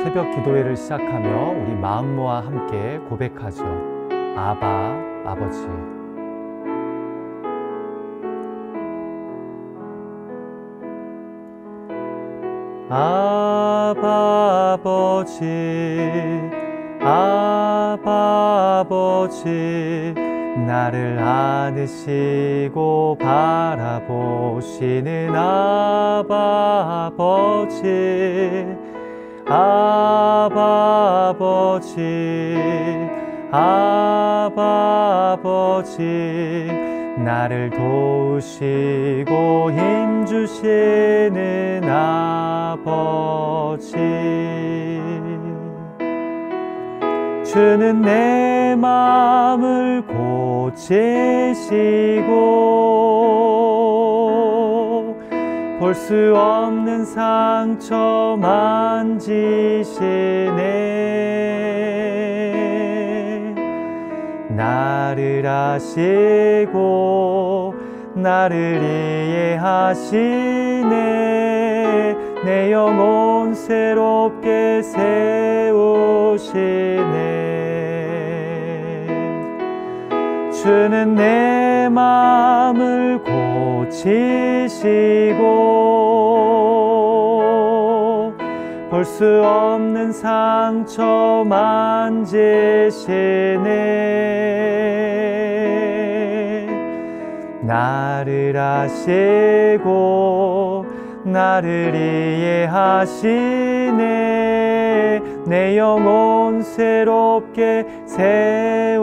새벽 기도회를 시작하며 우리 마음 모아 함께 고백하죠. 아바, 아버지. 아바, 아버지, 아바, 아버지, 나를 안으시고 바라보시는 아바, 아버지, 아바, 아버지, 아바, 아버지, 나를 도우시고 힘주시는 아버지. 주는 내 마음을 고치시고 볼 수 없는 상처 만지시네. 나를 아시고 나를 이해하시네. 내 영혼 새롭게 세우시네. 주는 내 마음을 고치시고 볼 수 없는 상처 만지시네. 나를 아시고 나를 이해하시네. 내 영혼 새롭게 세우시네.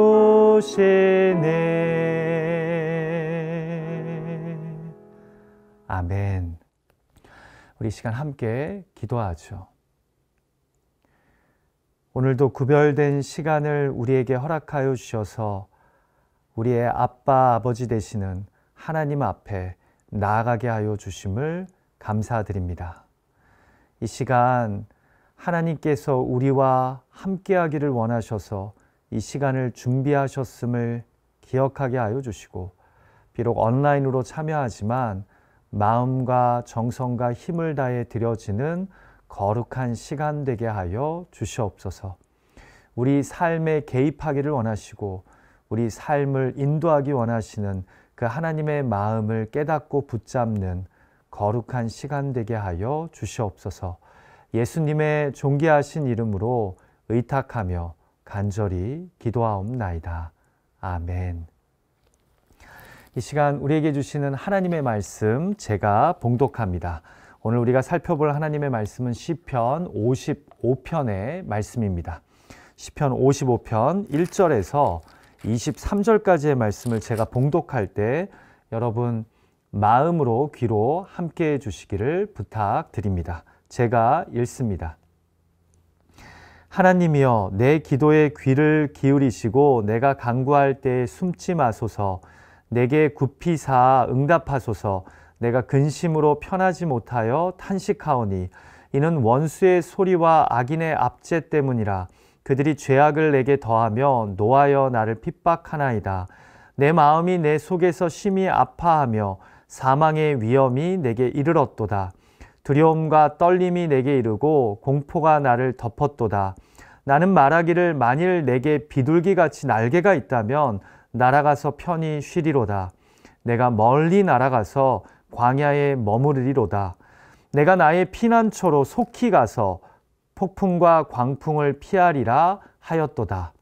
아멘. 우리 시간 함께 기도하죠. 오늘도 구별된 시간을 우리에게 허락하여 주셔서 우리의 아빠, 아버지 되시는 하나님 앞에 나아가게 하여 주심을 감사드립니다. 이 시간 하나님께서 우리와 함께하기를 원하셔서 이 시간을 준비하셨음을 기억하게 하여 주시고, 비록 온라인으로 참여하지만 마음과 정성과 힘을 다해 드려지는 거룩한 시간 되게 하여 주시옵소서. 우리 삶에 개입하기를 원하시고 우리 삶을 인도하기 원하시는 그 하나님의 마음을 깨닫고 붙잡는 거룩한 시간 되게 하여 주시옵소서. 예수님의 존귀하신 이름으로 의탁하며 간절히 기도하옵나이다. 아멘. 이 시간 우리에게 주시는 하나님의 말씀 제가 봉독합니다. 오늘 우리가 살펴볼 하나님의 말씀은 시편 55편의 말씀입니다. 시편 55편 1절에서 23절까지의 말씀을 제가 봉독할 때 여러분 마음으로 귀로 함께해 주시기를 부탁드립니다. 제가 읽습니다. 하나님이여, 내 기도에 귀를 기울이시고 내가 간구할 때에 숨지 마소서. 내게 굽히 사아 응답하소서. 내가 근심으로 편하지 못하여 탄식하오니 이는 원수의 소리와 악인의 압제 때문이라. 그들이 죄악을 내게 더하며 노하여 나를 핍박하나이다. 내 마음이 내 속에서 심히 아파하며 사망의 위험이 내게 이르렀도다. 두려움과 떨림이 내게 이르고 공포가 나를 덮었도다. 나는 말하기를 만일 내게 비둘기같이 날개가 있다면 날아가서 편히 쉬리로다. 내가 멀리 날아가서 광야에 머무르리로다. 내가 나의 피난처로 속히 가서 폭풍과 광풍을 피하리라 하였도다.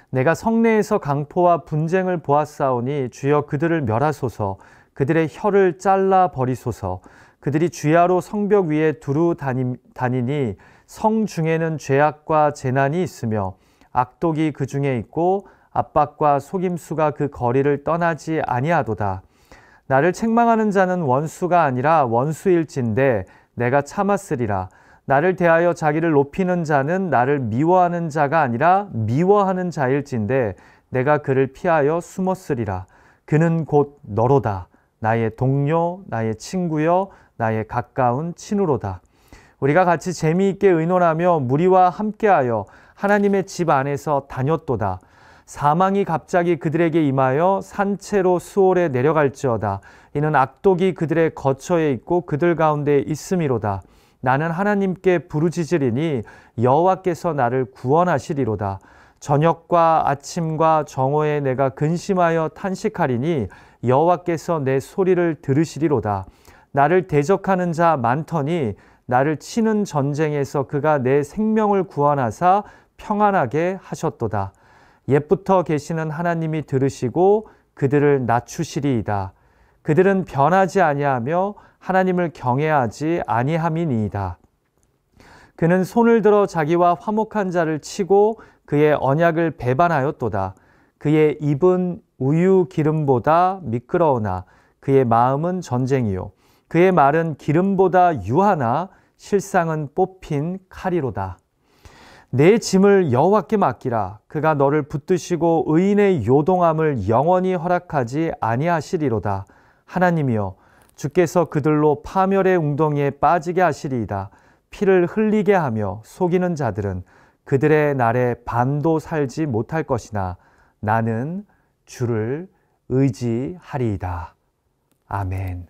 내가 성내에서 강포와 분쟁을 보았사오니 주여 그들을 멸하소서. 그들의 혀를 잘라 버리소서. 그들이 주야로 성벽 위에 두루 다니니 성 중에는 죄악과 재난이 있으며 악독이 그 중에 있고 압박과 속임수가 그 거리를 떠나지 아니하도다. 나를 책망하는 자는 원수가 아니라 원수일진데 내가 참았으리라. 나를 대하여 자기를 높이는 자는 나를 미워하는 자가 아니라 미워하는 자일진데 내가 그를 피하여 숨었으리라. 그는 곧 너로다. 나의 동료, 나의 친구여, 나의 가까운 친우로다. 우리가 같이 재미있게 의논하며 무리와 함께하여 하나님의 집 안에서 다녔도다. 사망이 갑자기 그들에게 임하여 산채로 수월에 내려갈지어다. 이는 악독이 그들의 거처에 있고 그들 가운데 있음이로다. 나는 하나님께 부르짖으리니 여호와께서 나를 구원하시리로다. 저녁과 아침과 정오에 내가 근심하여 탄식하리니 여호와께서 내 소리를 들으시리로다. 나를 대적하는 자 많더니 나를 치는 전쟁에서 그가 내 생명을 구원하사 평안하게 하셨도다. 옛부터 계시는 하나님이 들으시고 그들을 낮추시리이다. 그들은 변하지 아니하며 하나님을 경외하지 아니함이니이다. 그는 손을 들어 자기와 화목한 자를 치고 그의 언약을 배반하였도다. 그의 입은 우유 기름보다 미끄러우나 그의 마음은 전쟁이요. 그의 말은 기름보다 유하나 실상은 뽑힌 칼이로다. 내 짐을 여호와께 맡기라. 그가 너를 붙드시고 의인의 요동함을 영원히 허락하지 아니하시리로다. 하나님이여, 주께서 그들로 파멸의 웅덩이에 빠지게 하시리이다. 피를 흘리게 하며 속이는 자들은 그들의 날에 반도 살지 못할 것이나 나는 주를 의지하리이다. 아멘.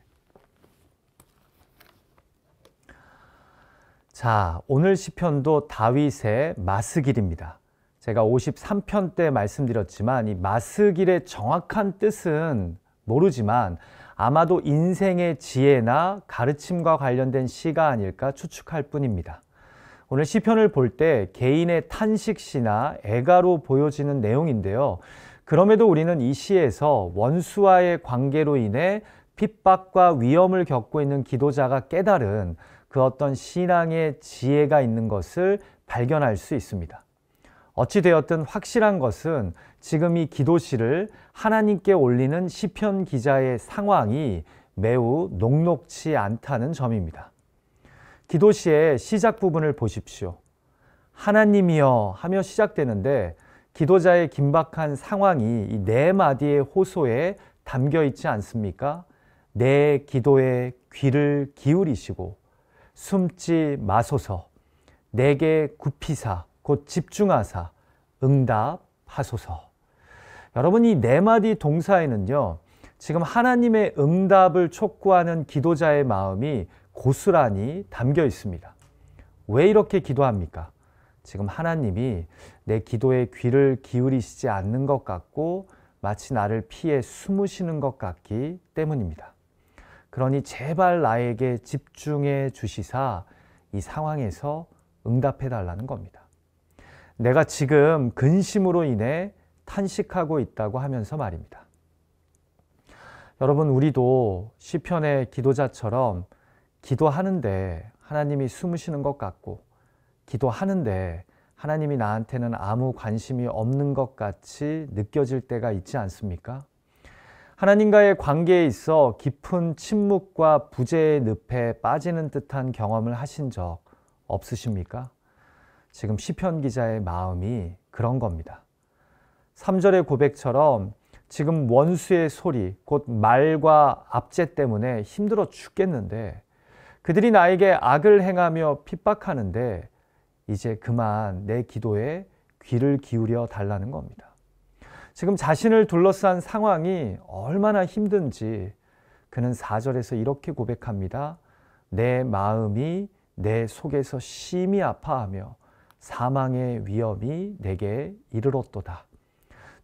자, 오늘 시편도 다윗의 마스길입니다. 제가 53편 때 말씀드렸지만 이 마스길의 정확한 뜻은 모르지만 아마도 인생의 지혜나 가르침과 관련된 시가 아닐까 추측할 뿐입니다. 오늘 시편을 볼 때 개인의 탄식시나 애가로 보여지는 내용인데요. 그럼에도 우리는 이 시에서 원수와의 관계로 인해 핍박과 위험을 겪고 있는 기도자가 깨달은 그 어떤 신앙의 지혜가 있는 것을 발견할 수 있습니다. 어찌되었든 확실한 것은 지금 이 기도시를 하나님께 올리는 시편 기자의 상황이 매우 녹록치 않다는 점입니다. 기도시의 시작 부분을 보십시오. 하나님이여 하며 시작되는데 기도자의 긴박한 상황이 이 네 마디의 호소에 담겨 있지 않습니까? 내 기도에 귀를 기울이시고 숨지 마소서, 내게 굽히사 곧 집중하사 응답하소서. 여러분, 이 네 마디 동사에는요, 지금 하나님의 응답을 촉구하는 기도자의 마음이 고스란히 담겨 있습니다. 왜 이렇게 기도합니까? 지금 하나님이 내 기도에 귀를 기울이시지 않는 것 같고 마치 나를 피해 숨으시는 것 같기 때문입니다. 그러니 제발 나에게 집중해 주시사 이 상황에서 응답해 달라는 겁니다. 내가 지금 근심으로 인해 탄식하고 있다고 하면서 말입니다. 여러분, 우리도 시편의 기도자처럼 기도하는데 하나님이 숨으시는 것 같고 기도하는데 하나님이 나한테는 아무 관심이 없는 것 같이 느껴질 때가 있지 않습니까? 하나님과의 관계에 있어 깊은 침묵과 부재의 늪에 빠지는 듯한 경험을 하신 적 없으십니까? 지금 시편 기자의 마음이 그런 겁니다. 3절의 고백처럼 지금 원수의 소리, 곧 말과 압제 때문에 힘들어 죽겠는데 그들이 나에게 악을 행하며 핍박하는데 이제 그만 내 기도에 귀를 기울여 달라는 겁니다. 지금 자신을 둘러싼 상황이 얼마나 힘든지 그는 4절에서 이렇게 고백합니다. 내 마음이 내 속에서 심히 아파하며 사망의 위험이 내게 이르렀도다.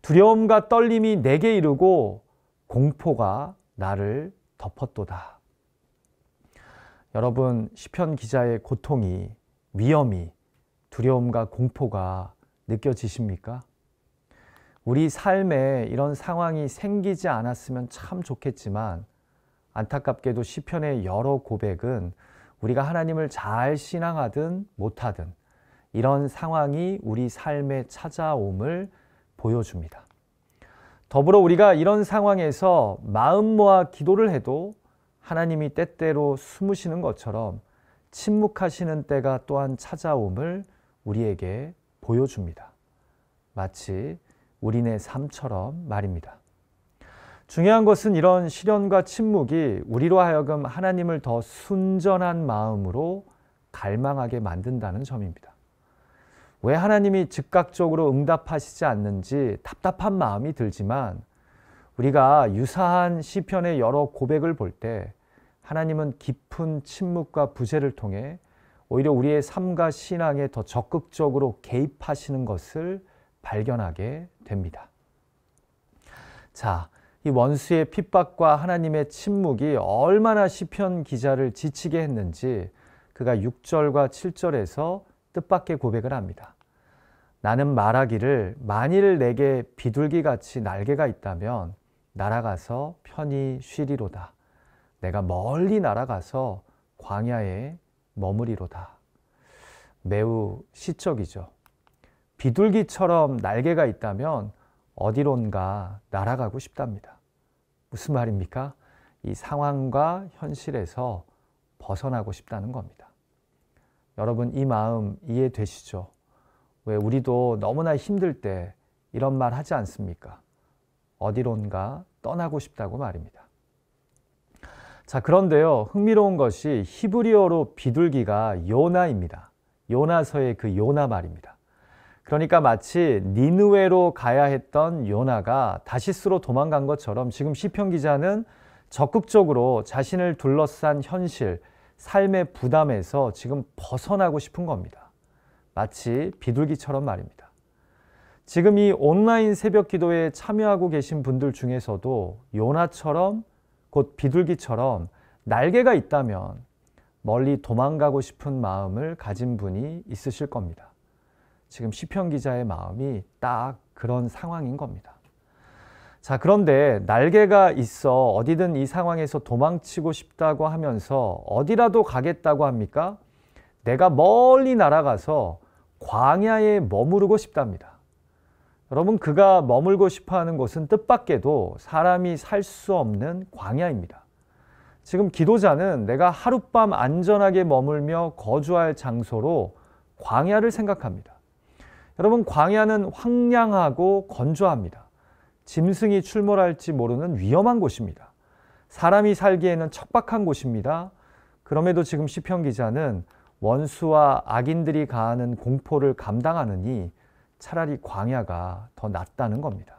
두려움과 떨림이 내게 이르고 공포가 나를 덮었도다. 여러분, 시편 기자의 고통이, 위험이, 두려움과 공포가 느껴지십니까? 우리 삶에 이런 상황이 생기지 않았으면 참 좋겠지만 안타깝게도 시편의 여러 고백은 우리가 하나님을 잘 신앙하든 못하든 이런 상황이 우리 삶에 찾아옴을 보여줍니다. 더불어 우리가 이런 상황에서 마음 모아 기도를 해도 하나님이 때때로 숨으시는 것처럼 침묵하시는 때가 또한 찾아옴을 우리에게 보여줍니다. 마치 우리네 삶처럼 말입니다. 중요한 것은 이런 시련과 침묵이 우리로 하여금 하나님을 더 순전한 마음으로 갈망하게 만든다는 점입니다. 왜 하나님이 즉각적으로 응답하시지 않는지 답답한 마음이 들지만 우리가 유사한 시편의 여러 고백을 볼 때 하나님은 깊은 침묵과 부재를 통해 오히려 우리의 삶과 신앙에 더 적극적으로 개입하시는 것을 발견하게 됩니다. 자, 이 원수의 핍박과 하나님의 침묵이 얼마나 시편 기자를 지치게 했는지 그가 6절과 7절에서 뜻밖의 고백을 합니다. 나는 말하기를 만일 내게 비둘기같이 날개가 있다면 날아가서 편히 쉬리로다. 내가 멀리 날아가서 광야에 머무리로다. 매우 시적이죠. 비둘기처럼 날개가 있다면 어디론가 날아가고 싶답니다. 무슨 말입니까? 이 상황과 현실에서 벗어나고 싶다는 겁니다. 여러분, 이 마음 이해되시죠? 왜 우리도 너무나 힘들 때 이런 말 하지 않습니까? 어디론가 떠나고 싶다고 말입니다. 자, 그런데요, 흥미로운 것이 히브리어로 비둘기가 요나입니다. 요나서의 그 요나 말입니다. 그러니까 마치 니느웨로 가야 했던 요나가 다시스로 도망간 것처럼 지금 시편 기자는 적극적으로 자신을 둘러싼 현실, 삶의 부담에서 지금 벗어나고 싶은 겁니다. 마치 비둘기처럼 말입니다. 지금 이 온라인 새벽 기도에 참여하고 계신 분들 중에서도 요나처럼 곧 비둘기처럼 날개가 있다면 멀리 도망가고 싶은 마음을 가진 분이 있으실 겁니다. 지금 시편 기자의 마음이 딱 그런 상황인 겁니다. 자, 그런데 날개가 있어 어디든 이 상황에서 도망치고 싶다고 하면서 어디라도 가겠다고 합니까? 내가 멀리 날아가서 광야에 머무르고 싶답니다. 여러분, 그가 머물고 싶어하는 곳은 뜻밖에도 사람이 살 수 없는 광야입니다. 지금 기도자는 내가 하룻밤 안전하게 머물며 거주할 장소로 광야를 생각합니다. 여러분, 광야는 황량하고 건조합니다. 짐승이 출몰할지 모르는 위험한 곳입니다. 사람이 살기에는 척박한 곳입니다. 그럼에도 지금 시편 기자는 원수와 악인들이 가하는 공포를 감당하느니 차라리 광야가 더 낫다는 겁니다.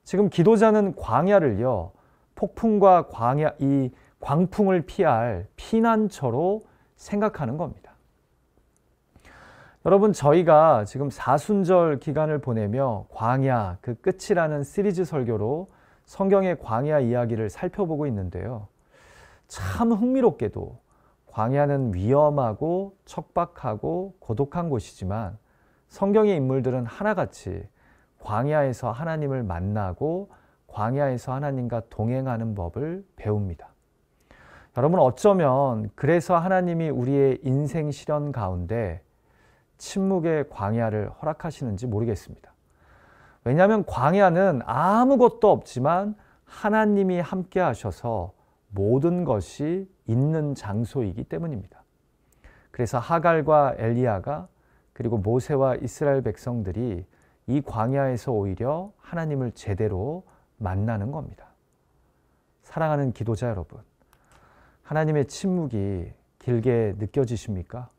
지금 기도자는 광야를요, 폭풍과 이 광풍을 피할 피난처로 생각하는 겁니다. 여러분, 저희가 지금 사순절 기간을 보내며 광야, 그 끝이라는 시리즈 설교로 성경의 광야 이야기를 살펴보고 있는데요. 참 흥미롭게도 광야는 위험하고 척박하고 고독한 곳이지만 성경의 인물들은 하나같이 광야에서 하나님을 만나고 광야에서 하나님과 동행하는 법을 배웁니다. 여러분, 어쩌면 그래서 하나님이 우리의 인생 시련 가운데 침묵의 광야를 허락하시는지 모르겠습니다. 왜냐하면 광야는 아무것도 없지만 하나님이 함께 하셔서 모든 것이 있는 장소이기 때문입니다. 그래서 하갈과 엘리야가 그리고 모세와 이스라엘 백성들이 이 광야에서 오히려 하나님을 제대로 만나는 겁니다. 사랑하는 기도자 여러분, 하나님의 침묵이 길게 느껴지십니까?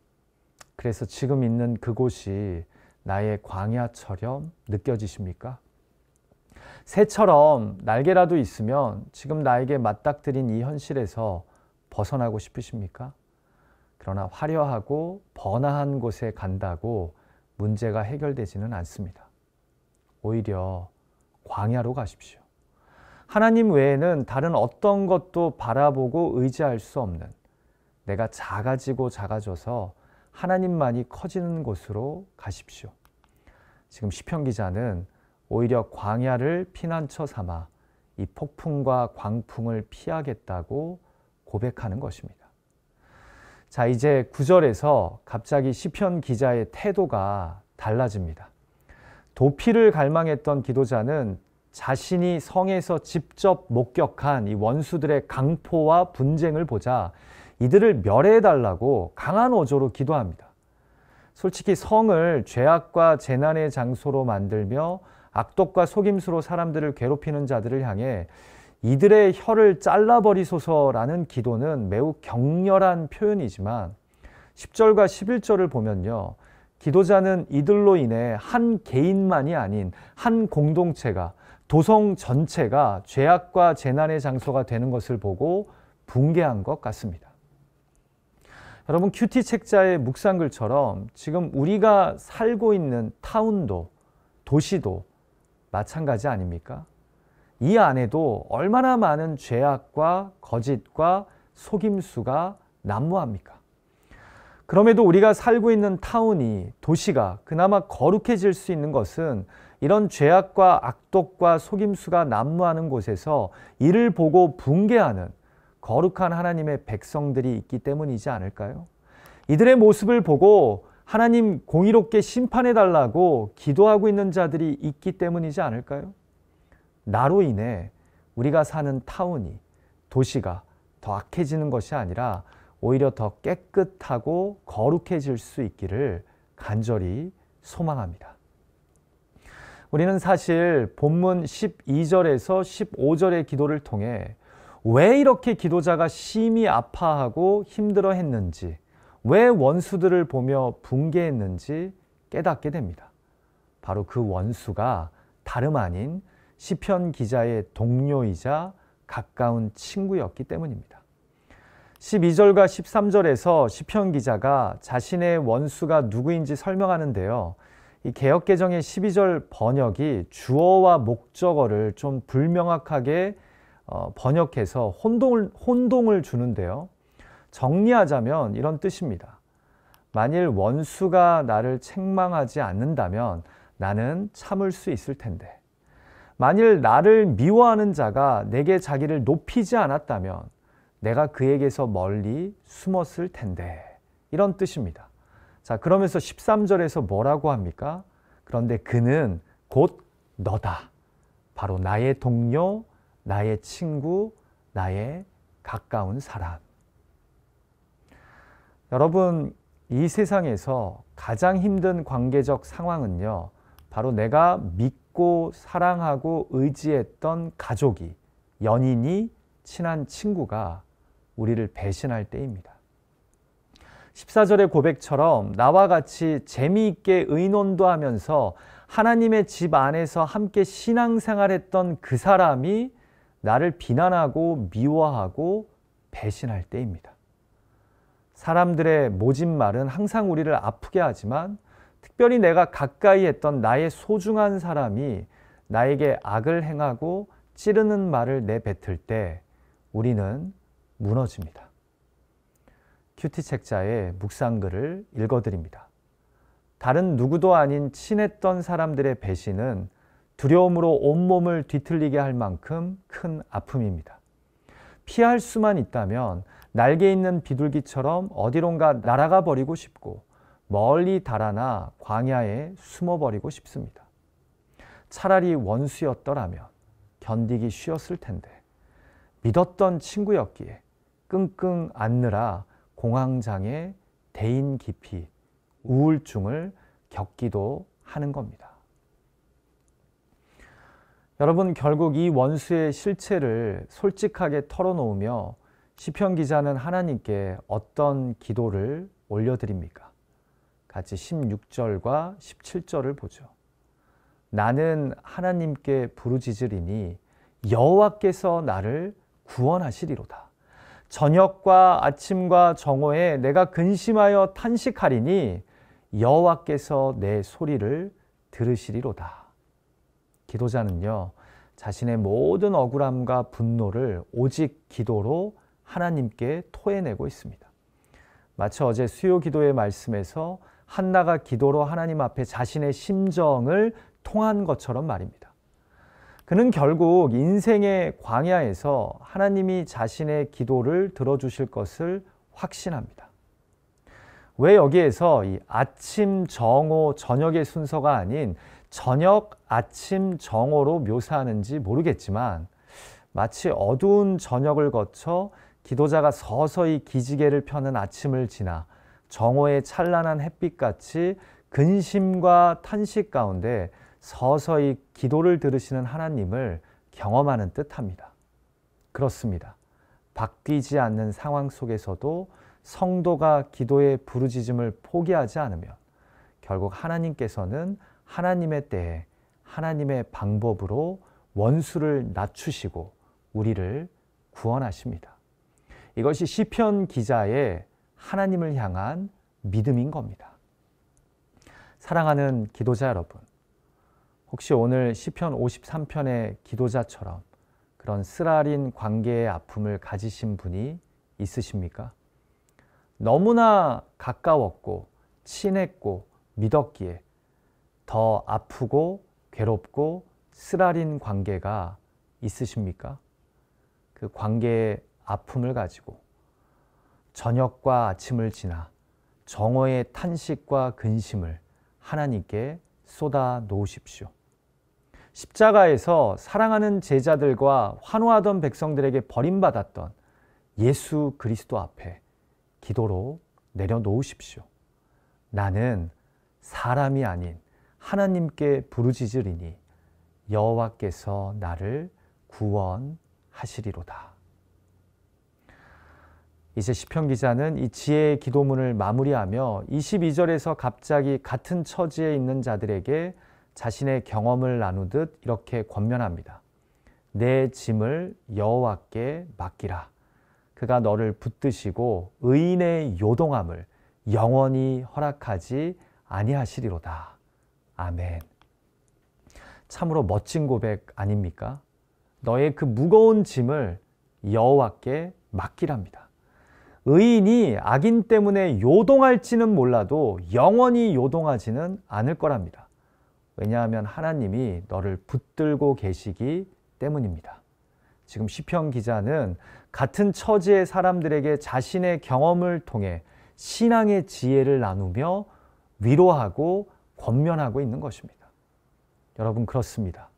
그래서 지금 있는 그곳이 나의 광야처럼 느껴지십니까? 새처럼 날개라도 있으면 지금 나에게 맞닥뜨린 이 현실에서 벗어나고 싶으십니까? 그러나 화려하고 번화한 곳에 간다고 문제가 해결되지는 않습니다. 오히려 광야로 가십시오. 하나님 외에는 다른 어떤 것도 바라보고 의지할 수 없는, 내가 작아지고 작아져서 하나님만이 커지는 곳으로 가십시오. 지금 시편 기자는 오히려 광야를 피난처 삼아 이 폭풍과 광풍을 피하겠다고 고백하는 것입니다. 자, 이제 9절에서 갑자기 시편 기자의 태도가 달라집니다. 도피를 갈망했던 기도자는 자신이 성에서 직접 목격한 이 원수들의 강포와 분쟁을 보자 이들을 멸해달라고 강한 어조로 기도합니다. 솔직히 성을 죄악과 재난의 장소로 만들며 악독과 속임수로 사람들을 괴롭히는 자들을 향해 이들의 혀를 잘라버리소서라는 기도는 매우 격렬한 표현이지만 10절과 11절을 보면요, 기도자는 이들로 인해 한 개인만이 아닌 한 공동체가, 도성 전체가 죄악과 재난의 장소가 되는 것을 보고 붕괴한 것 같습니다. 여러분, 큐티 책자의 묵상글처럼 지금 우리가 살고 있는 타운도, 도시도 마찬가지 아닙니까? 이 안에도 얼마나 많은 죄악과 거짓과 속임수가 난무합니까? 그럼에도 우리가 살고 있는 타운이, 도시가 그나마 거룩해질 수 있는 것은 이런 죄악과 악독과 속임수가 난무하는 곳에서 이를 보고 붕괴하는 거룩한 하나님의 백성들이 있기 때문이지 않을까요? 이들의 모습을 보고 하나님 공의롭게 심판해달라고 기도하고 있는 자들이 있기 때문이지 않을까요? 나로 인해 우리가 사는 타운이, 도시가 더 악해지는 것이 아니라 오히려 더 깨끗하고 거룩해질 수 있기를 간절히 소망합니다. 우리는 사실 본문 12절에서 15절의 기도를 통해 왜 이렇게 기도자가 심히 아파하고 힘들어 했는지, 왜 원수들을 보며 붕괴했는지 깨닫게 됩니다. 바로 그 원수가 다름 아닌 시편 기자의 동료이자 가까운 친구였기 때문입니다. 12절과 13절에서 시편 기자가 자신의 원수가 누구인지 설명하는데요. 이 개역개정의 12절 번역이 주어와 목적어를 좀 불명확하게 번역해서 혼동을 주는데요. 정리하자면 이런 뜻입니다. 만일 원수가 나를 책망하지 않는다면 나는 참을 수 있을 텐데, 만일 나를 미워하는 자가 내게 자기를 높이지 않았다면 내가 그에게서 멀리 숨었을 텐데, 이런 뜻입니다. 자, 그러면서 13절에서 뭐라고 합니까? 그런데 그는 곧 너다. 바로 나의 동료, 나의 친구, 나의 가까운 사람. 여러분, 이 세상에서 가장 힘든 관계적 상황은요, 바로 내가 믿고 사랑하고 의지했던 가족이, 연인이, 친한 친구가 우리를 배신할 때입니다. 14절의 고백처럼 나와 같이 재미있게 의논도 하면서 하나님의 집 안에서 함께 신앙생활했던 그 사람이 나를 비난하고 미워하고 배신할 때입니다. 사람들의 모진 말은 항상 우리를 아프게 하지만 특별히 내가 가까이 했던 나의 소중한 사람이 나에게 악을 행하고 찌르는 말을 내뱉을 때 우리는 무너집니다. 큐티 책자의 묵상글을 읽어드립니다. 다른 누구도 아닌 친했던 사람들의 배신은 두려움으로 온몸을 뒤틀리게 할 만큼 큰 아픔입니다. 피할 수만 있다면 날개 있는 비둘기처럼 어디론가 날아가 버리고 싶고 멀리 달아나 광야에 숨어버리고 싶습니다. 차라리 원수였더라면 견디기 쉬웠을 텐데 믿었던 친구였기에 끙끙 앓느라 공황장애, 대인 기피, 우울증을 겪기도 하는 겁니다. 여러분, 결국 이 원수의 실체를 솔직하게 털어놓으며 시편 기자는 하나님께 어떤 기도를 올려드립니까? 같이 16절과 17절을 보죠. 나는 하나님께 부르짖으리니 여호와께서 나를 구원하시리로다. 저녁과 아침과 정오에 내가 근심하여 탄식하리니 여호와께서 내 소리를 들으시리로다. 기도자는요, 자신의 모든 억울함과 분노를 오직 기도로 하나님께 토해내고 있습니다. 마치 어제 수요 기도의 말씀에서 한나가 기도로 하나님 앞에 자신의 심정을 통한 것처럼 말입니다. 그는 결국 인생의 광야에서 하나님이 자신의 기도를 들어주실 것을 확신합니다. 왜 여기에서 이 아침, 정오, 저녁의 순서가 아닌 저녁, 아침, 정오로 묘사하는지 모르겠지만 마치 어두운 저녁을 거쳐 기도자가 서서히 기지개를 펴는 아침을 지나 정오의 찬란한 햇빛같이 근심과 탄식 가운데 서서히 기도를 들으시는 하나님을 경험하는 듯합니다. 그렇습니다. 바뀌지 않는 상황 속에서도 성도가 기도의 부르짖음을 포기하지 않으면 결국 하나님께서는 하나님의 때에 하나님의 방법으로 원수를 낮추시고 우리를 구원하십니다. 이것이 시편 기자의 하나님을 향한 믿음인 겁니다. 사랑하는 기도자 여러분, 혹시 오늘 시편 53편의 기도자처럼 그런 쓰라린 관계의 아픔을 가지신 분이 있으십니까? 너무나 가까웠고 친했고 믿었기에 더 아프고 괴롭고 쓰라린 관계가 있으십니까? 그 관계의 아픔을 가지고 저녁과 아침을 지나 정오의 탄식과 근심을 하나님께 쏟아 놓으십시오. 십자가에서 사랑하는 제자들과 환호하던 백성들에게 버림받았던 예수 그리스도 앞에 기도로 내려놓으십시오. 나는 사람이 아닌 하나님께 부르짖으리니 여호와께서 나를 구원하시리로다. 이제 시편 기자는 이 지혜의 기도문을 마무리하며 22절에서 갑자기 같은 처지에 있는 자들에게 자신의 경험을 나누듯 이렇게 권면합니다. 내 짐을 여호와께 맡기라. 그가 너를 붙드시고 의인의 요동함을 영원히 허락하지 아니하시리로다. 아멘. 참으로 멋진 고백 아닙니까? 너의 그 무거운 짐을 여호와께 맡기랍니다. 의인이 악인 때문에 요동할지는 몰라도 영원히 요동하지는 않을 거랍니다. 왜냐하면 하나님이 너를 붙들고 계시기 때문입니다. 지금 시편 기자는 같은 처지의 사람들에게 자신의 경험을 통해 신앙의 지혜를 나누며 위로하고 권면하고 있는 것입니다. 여러분, 그렇습니다.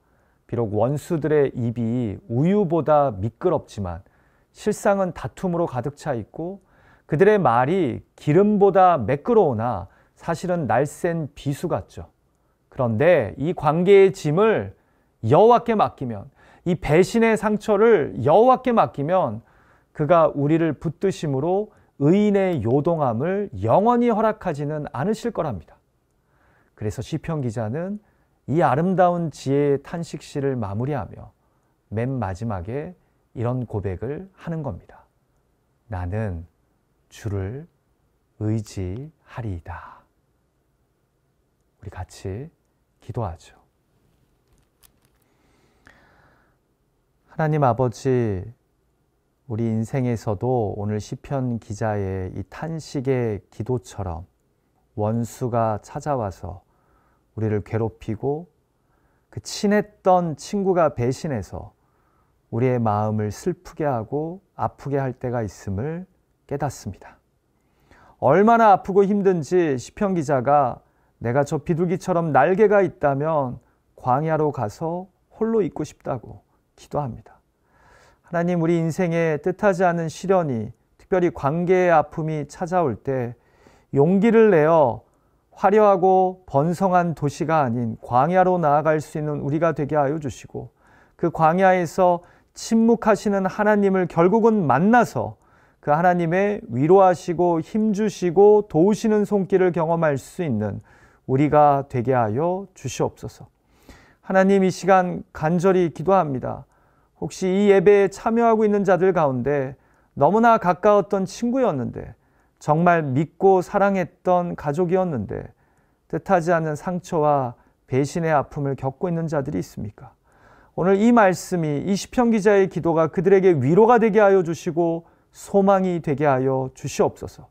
비록 원수들의 입이 우유보다 미끄럽지만 실상은 다툼으로 가득 차 있고 그들의 말이 기름보다 매끄러우나 사실은 날쌘 비수 같죠. 그런데 이 관계의 짐을 여호와께 맡기면, 이 배신의 상처를 여호와께 맡기면 그가 우리를 붙드심으로 의인의 요동함을 영원히 허락하지는 않으실 거랍니다. 그래서 시편 기자는 이 아름다운 지혜의 탄식시를 마무리하며 맨 마지막에 이런 고백을 하는 겁니다. 나는 주를 의지하리이다. 우리 같이 기도하죠. 하나님 아버지, 우리 인생에서도 오늘 시편 기자의 이 탄식의 기도처럼 원수가 찾아와서 우리를 괴롭히고 그 친했던 친구가 배신해서 우리의 마음을 슬프게 하고 아프게 할 때가 있음을 깨닫습니다. 얼마나 아프고 힘든지 시편 기자가 내가 저 비둘기처럼 날개가 있다면 광야로 가서 홀로 있고 싶다고 기도합니다. 하나님, 우리 인생에 뜻하지 않은 시련이, 특별히 관계의 아픔이 찾아올 때 용기를 내어 화려하고 번성한 도시가 아닌 광야로 나아갈 수 있는 우리가 되게 하여 주시고, 그 광야에서 침묵하시는 하나님을 결국은 만나서 그 하나님의 위로하시고 힘주시고 도우시는 손길을 경험할 수 있는 우리가 되게 하여 주시옵소서. 하나님, 이 시간 간절히 기도합니다. 혹시 이 예배에 참여하고 있는 자들 가운데 너무나 가까웠던 친구였는데, 정말 믿고 사랑했던 가족이었는데 뜻하지 않은 상처와 배신의 아픔을 겪고 있는 자들이 있습니까? 오늘 이 말씀이, 이 시편 기자의 기도가 그들에게 위로가 되게 하여 주시고 소망이 되게 하여 주시옵소서.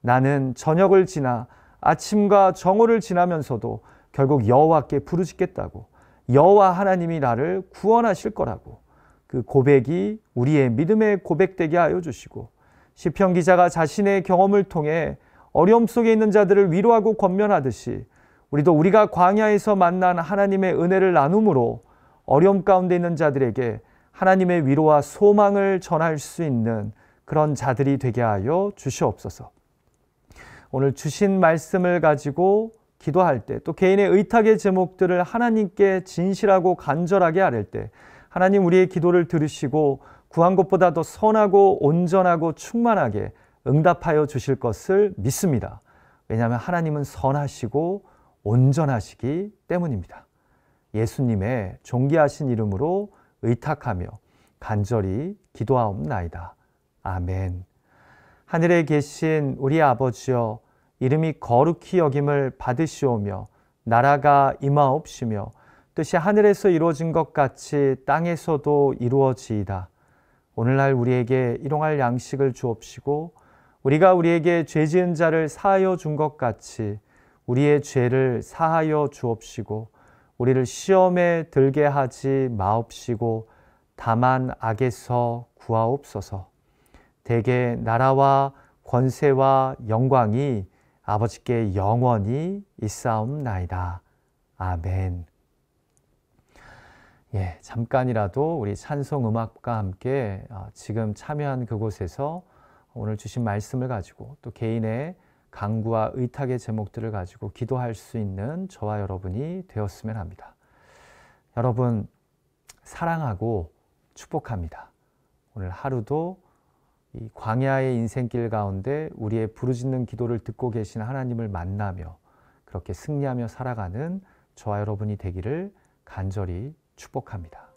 나는 저녁을 지나 아침과 정오를 지나면서도 결국 여호와께 부르짖겠다고, 여호와 하나님이 나를 구원하실 거라고, 그 고백이 우리의 믿음의 고백되게 하여 주시고, 시편 기자가 자신의 경험을 통해 어려움 속에 있는 자들을 위로하고 권면하듯이 우리도 우리가 광야에서 만난 하나님의 은혜를 나눔으로 어려움 가운데 있는 자들에게 하나님의 위로와 소망을 전할 수 있는 그런 자들이 되게 하여 주시옵소서. 오늘 주신 말씀을 가지고 기도할 때, 또 개인의 의탁의 제목들을 하나님께 진실하고 간절하게 아뢰 때 하나님 우리의 기도를 들으시고 구한 것보다 더 선하고 온전하고 충만하게 응답하여 주실 것을 믿습니다. 왜냐하면 하나님은 선하시고 온전하시기 때문입니다. 예수님의 존귀하신 이름으로 의탁하며 간절히 기도하옵나이다. 아멘. 하늘에 계신 우리 아버지여, 이름이 거룩히 여김을 받으시오며 나라가 임하옵시며 뜻이 하늘에서 이루어진 것 같이 땅에서도 이루어지이다. 오늘날 우리에게 일용할 양식을 주옵시고 우리가 우리에게 죄 지은 자를 사하여 준 것 같이 우리의 죄를 사하여 주옵시고 우리를 시험에 들게 하지 마옵시고 다만 악에서 구하옵소서. 대개 나라와 권세와 영광이 아버지께 영원히 있사옵나이다. 아멘. 잠깐이라도 우리 찬송 음악과 함께 지금 참여한 그곳에서 오늘 주신 말씀을 가지고 또 개인의 간구와 의탁의 제목들을 가지고 기도할 수 있는 저와 여러분이 되었으면 합니다. 여러분, 사랑하고 축복합니다. 오늘 하루도 이 광야의 인생길 가운데 우리의 부르짖는 기도를 듣고 계신 하나님을 만나며 그렇게 승리하며 살아가는 저와 여러분이 되기를 간절히 축복합니다.